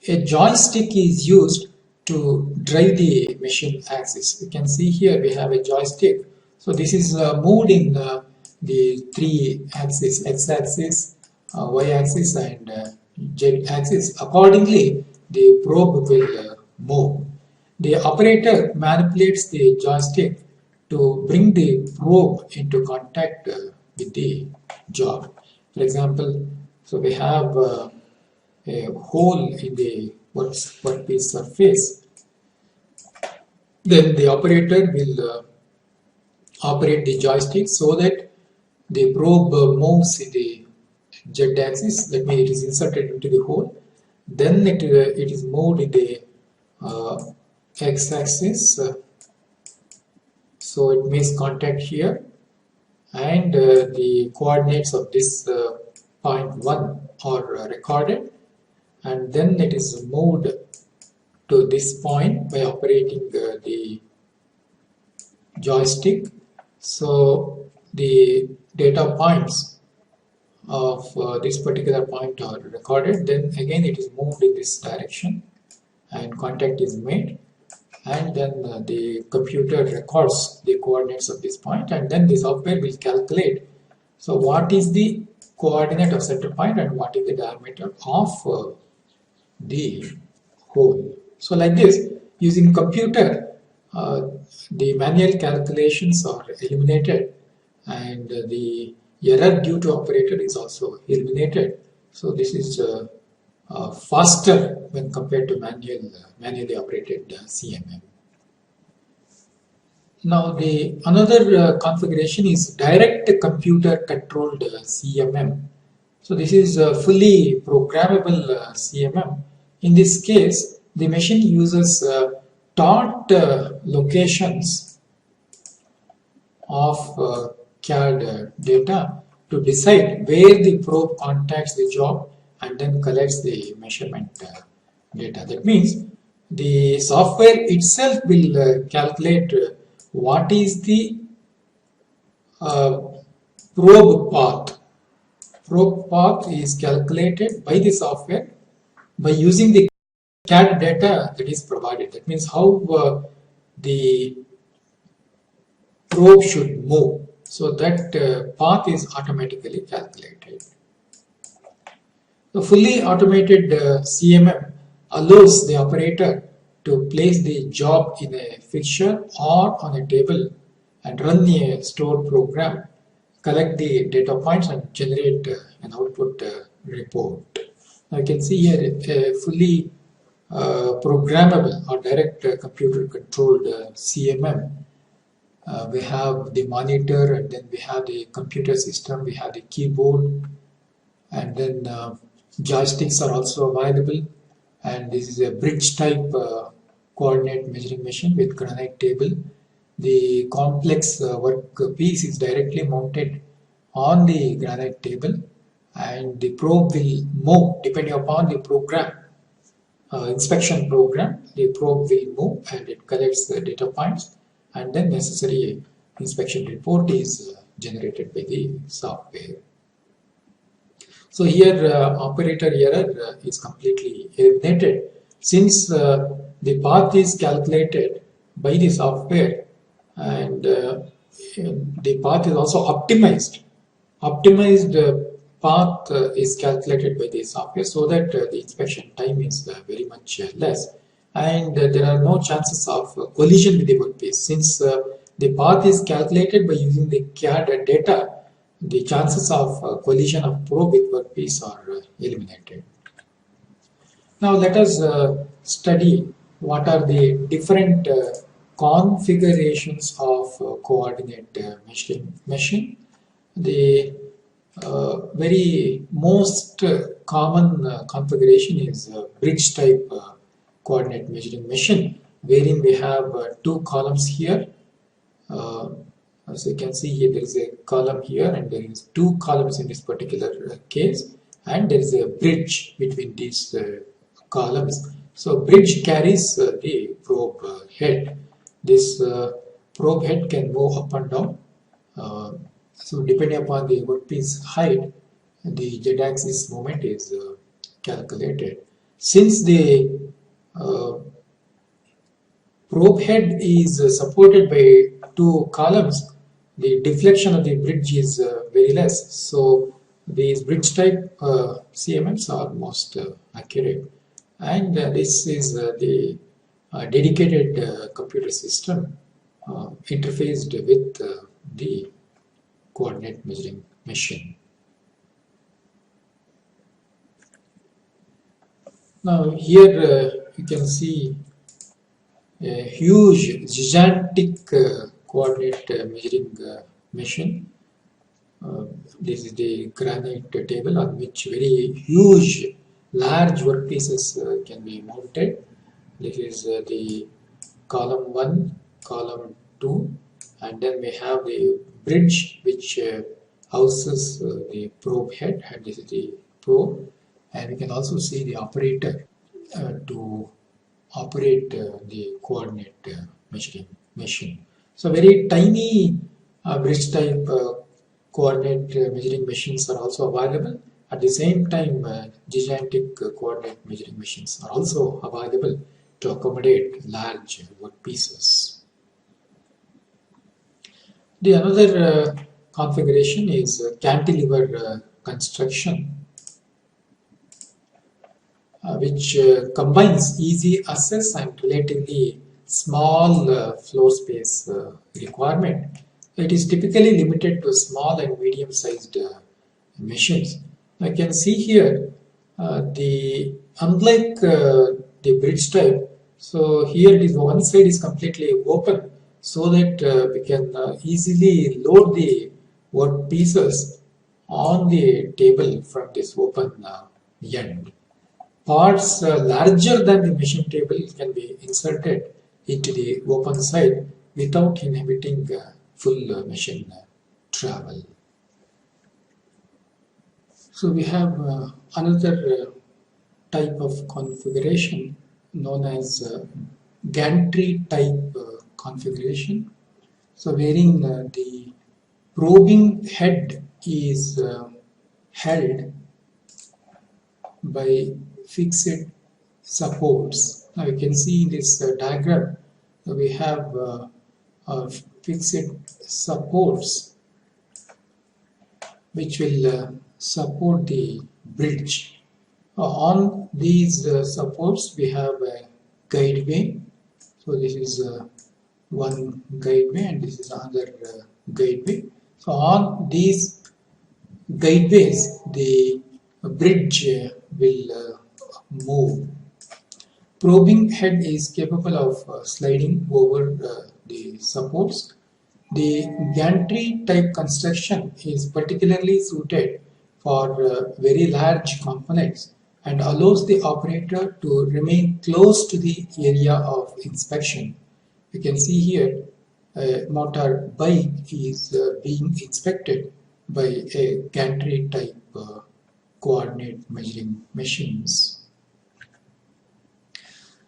a joystick is used to drive the machine axis. You can see here we have a joystick. So this is moved in the three axes, x-axis, y-axis and z-axis. Accordingly, the probe will move. The operator manipulates the joystick to bring the probe into contact with the job. For example, so we have a hole in the workpiece surface. Then the operator will operate the joystick so that the probe moves in the z-axis. That means it is inserted into the hole. Then it is moved in the x-axis. So it makes contact here, and the coordinates of this point 1 are recorded, and then it is moved to this point by operating the joystick. So the data points of this particular point are recorded. Then again it is moved in this direction and contact is made, and then the computer records the coordinates of this point, and then the software will calculate so what is the coordinate of center point and what is the diameter of the hole. So like this, using computer, the manual calculations are eliminated, and the error due to operator is also eliminated. So this is faster when compared to manually operated CMM. Now the another configuration is direct computer controlled CMM. So this is a fully programmable CMM. In this case, the machine uses taught locations of CAD data to decide where the probe contacts the job and then collects the measurement data. That means the software itself will calculate what is the probe path. Probe path is calculated by the software by using the CAD data that is provided. That means how the probe should move. So that path is automatically calculated. The fully automated CMM allows the operator to place the job in a fixture or on a table and run a stored program, collect the data points and generate an output report. Now you can see here a fully programmable or direct computer controlled CMM. We have the monitor, and then we have the computer system, we have the keyboard, and then joysticks are also available, and this is a bridge type coordinate measuring machine with granite table. The complex workpiece is directly mounted on the granite table, and the probe will move depending upon the program, inspection program. The probe will move and it collects the data points, and then necessary inspection report is generated by the software. So here operator error is completely eliminated since the path is calculated by the software, and the path is also optimized. Optimized path is calculated by the software so that the inspection time is very much less, and there are no chances of collision with the workpiece. Since the path is calculated by using the CAD data, the chances of collision of probe with workpiece are eliminated. Now let us study what are the different configurations of coordinate measuring machine. The very most common configuration is bridge type coordinate measuring machine, wherein we have two columns here. As you can see here, there is a column here and there is two columns in this particular case, and there is a bridge between these columns. So bridge carries the probe head. This probe head can move up and down. So depending upon the workpiece height, the z-axis moment is calculated. Since the uh, probe head is supported by two columns, the deflection of the bridge is very less. So these bridge type CMMs are most accurate. And this is the dedicated computer system interfaced with the coordinate measuring machine. Now here you can see a huge gigantic coordinate measuring machine. This is the granite table on which very huge large workpieces can be mounted. This is the column 1, column 2, and then we have the bridge which houses the probe head, and this is the probe, and we can also see the operator to operate the coordinate measuring machine. So very tiny bridge type coordinate measuring machines are also available. At the same time, gigantic coordinate measuring machines are also available to accommodate large workpieces. The another configuration is cantilever construction, which combines easy access and relatively small floor space requirement. It is typically limited to small and medium-sized machines. I can see here the unlike the bridge type. So here it is one side is completely open, so that we can easily load the work pieces on the table from this open end. Parts larger than the machine table can be inserted into the open side without inhibiting full machine travel. So we have another type of configuration known as gantry type configuration. So wherein the probing head is held by fixed supports. Now you can see in this diagram we have fixed supports which will support the bridge. On these supports we have a guideway. So this is one guideway and this is another guideway. So on these guideways the bridge will move. Probing head is capable of sliding over the supports. The gantry type construction is particularly suited for very large components and allows the operator to remain close to the area of inspection. You can see here a motor bike is being inspected by a gantry type coordinate measuring machines.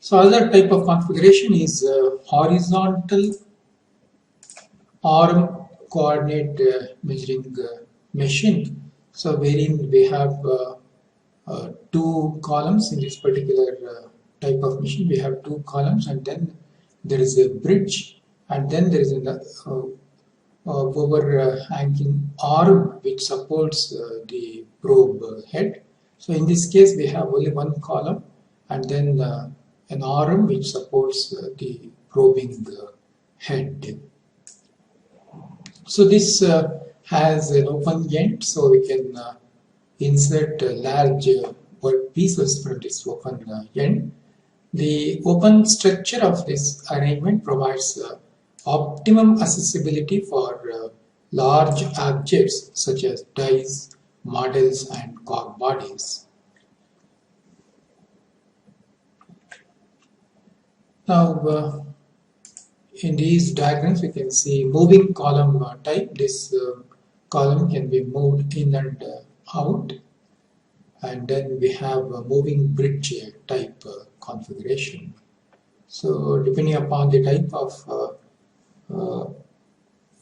So other type of configuration is horizontal arm coordinate measuring machine. So wherein we have two columns in this particular type of machine. We have two columns and then there is a bridge and then there is an overhanging arm which supports the probe head. So in this case we have only one column and then an arm which supports the probing head. So this has an open end, so we can insert large work pieces from this open end. The open structure of this arrangement provides optimum accessibility for large objects such as dies, models and car bodies. Now in these diagrams we can see moving column type. This column can be moved in and out, and then we have a moving bridge type configuration. So depending upon the type of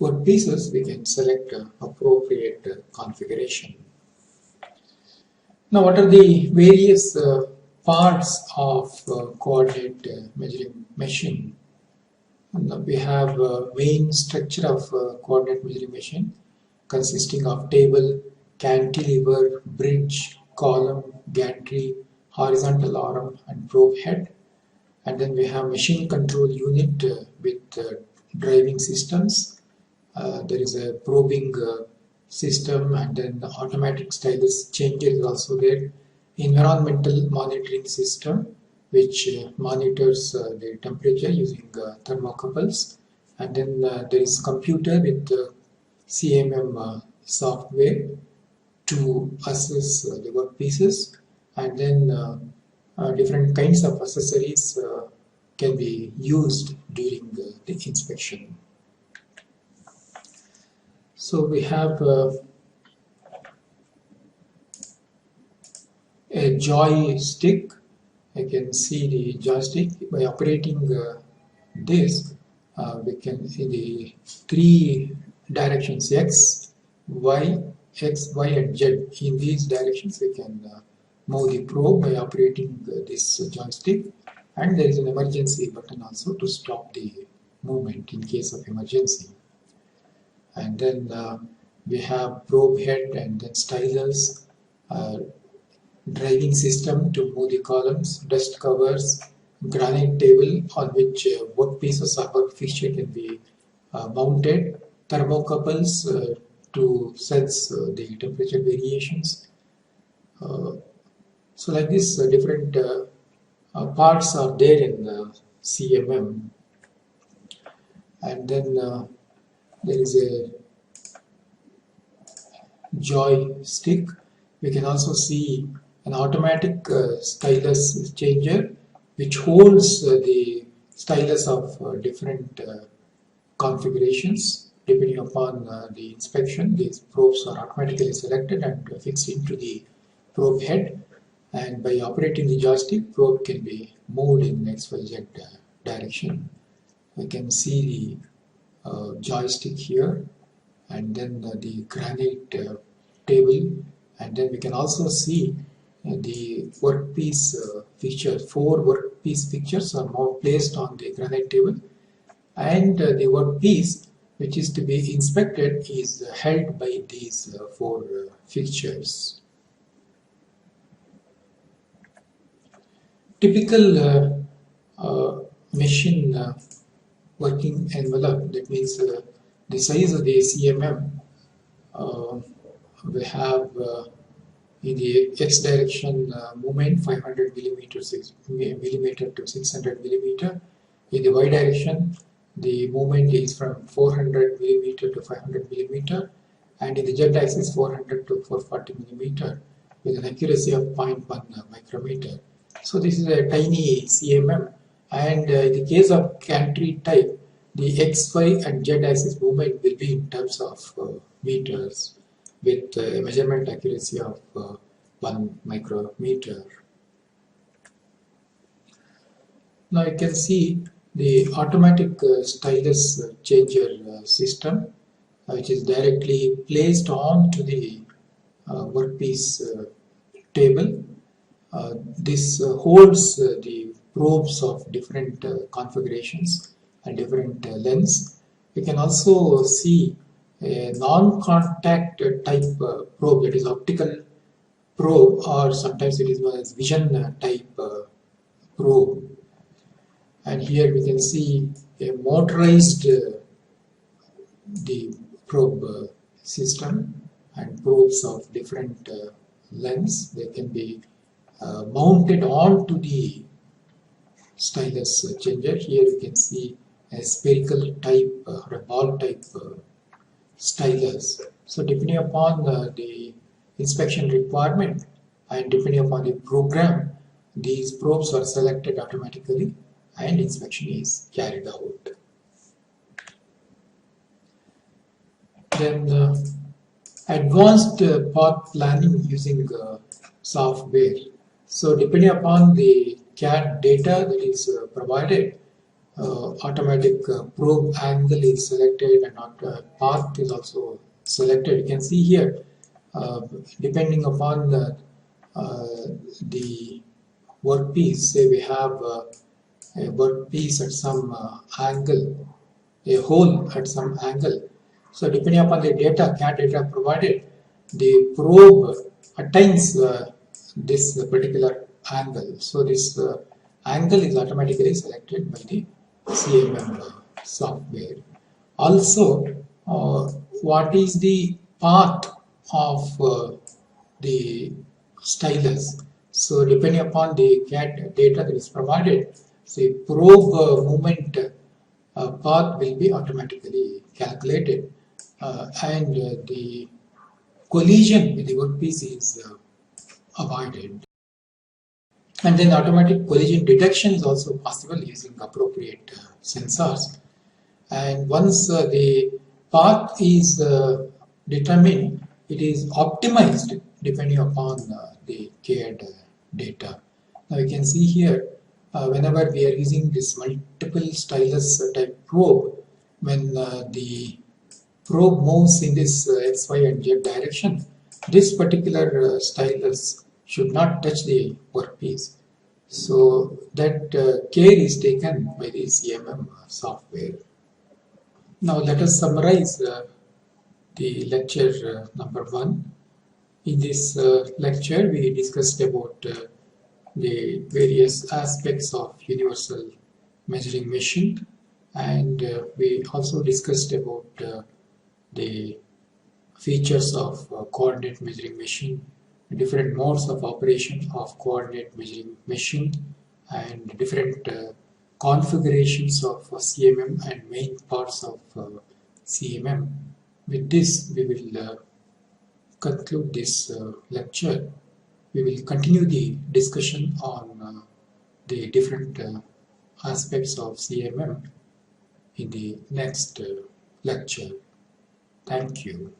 work pieces we can select appropriate configuration. Now what are the various parts of coordinate measuring machine. And we have main structure of coordinate measuring machine consisting of table, cantilever, bridge, column, gantry, horizontal arm, and probe head. And then we have machine control unit with driving systems. There is a probing system, and then the automatic stylus changer is also there. Environmental monitoring system which monitors the temperature using thermocouples, and then there is computer with CMM software to assess the workpieces, and then different kinds of accessories can be used during the inspection. So we have a joystick. I can see the joystick. By operating this, we can see the three directions: X, Y, and Z. In these directions, we can move the probe by operating this joystick. And there is an emergency button also to stop the movement in case of emergency. And then we have probe head and then stylus, driving system to move the columns, dust covers, granite table on which workpieces or work fixture can be mounted, thermocouples to sense the temperature variations. So like this, different parts are there in CMM. And then there is a joystick. We can also see an automatic stylus changer which holds the stylus of different configurations. Depending upon the inspection, these probes are automatically selected and fixed into the probe head, and by operating the joystick, probe can be moved in XYZ direction. We can see the joystick here, and then the granite table, and then we can also see the workpiece fixtures. 4 workpiece fixtures are now placed on the granite table, and the workpiece which is to be inspected is held by these 4 fixtures. Typical machine working envelope, that means the size of the CMM, we have in the X direction movement 500 millimeter to 600 millimeter. In the Y direction, the movement is from 400 millimeter to 500 millimeter, and in the Z axis 400 to 440 millimeter with an accuracy of 0.1 micrometer. So this is a tiny CMM, and in the case of gantry type, the X, Y and Z axis movement will be in terms of meters with a measurement accuracy of 1 micrometer. Now you can see the automatic stylus changer system, which is directly placed onto the workpiece table. This holds the probes of different configurations and different lengths. We can also see a non-contact type probe, that is optical probe, or sometimes it is known as vision type probe. And here we can see a motorized the probe system, and probes of different lengths. They can be mounted onto the stylus changer. Here you can see a spherical type or a ball type stylus. So depending upon the inspection requirement and depending upon the program, these probes are selected automatically and inspection is carried out. Then advanced path planning using software. So depending upon the CAD data that is provided, automatic probe angle is selected and path is also selected. You can see here, depending upon the workpiece. Say we have a workpiece at some angle, a hole at some angle. So depending upon the data, CAD data provided, the probe attains this particular angle. So this angle is automatically selected by the CMM software. Also, what is the path of the stylus? So depending upon the CAD data that is provided, the probe movement path will be automatically calculated, and the collision with the workpiece is avoided. And then automatic collision detection is also possible using appropriate sensors. And once the path is determined, it is optimized depending upon the CAD data. Now you can see here, whenever we are using this multiple stylus type probe, when the probe moves in this X, Y, and Z direction, this particular stylus should not touch the workpiece. So that care is taken by the CMM software. Now let us summarize the lecture number 1. In this lecture, we discussed about the various aspects of universal measuring machine, and we also discussed about the features of coordinate measuring machine, different modes of operation of coordinate measuring machine, and different configurations of CMM and main parts of CMM. With this, we will conclude this lecture. We will continue the discussion on the different aspects of CMM in the next lecture. Thank you.